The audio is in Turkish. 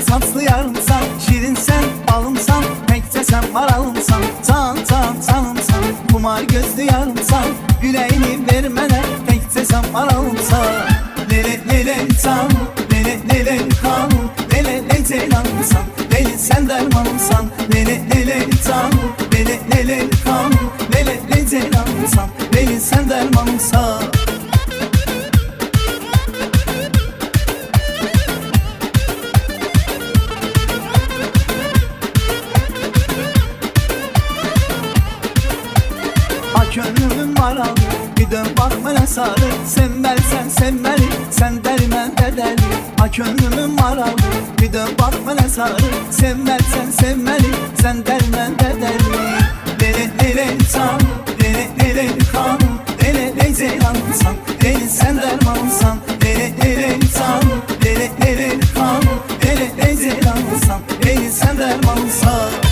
tatlı yarımsan, şirinsen, balımsan, pek sen maralımsan, tanımsan, kumar gözlü yarımsan, yüreğini vermene, pek sen maralımsan. Lele tan, lele kan, lele ceylanımsan, deli sen dermanımsan. Lele tan, lele kan, lele ceylanımsan, deli sen dermanımsan. Gönlümün maralı, bir dön bak bana sarı. Sevmelsen sevmeli, sen dermen de deli. Gönlümün maralı, bir dön bak bana sarı. Sevmelsen sevmeli, sen dermen de deli. Lele tan, lele kan, lele ceylansan, deli sen dermansan. Lele tan, lele kan, lele ceylansan, deli sen dermansan.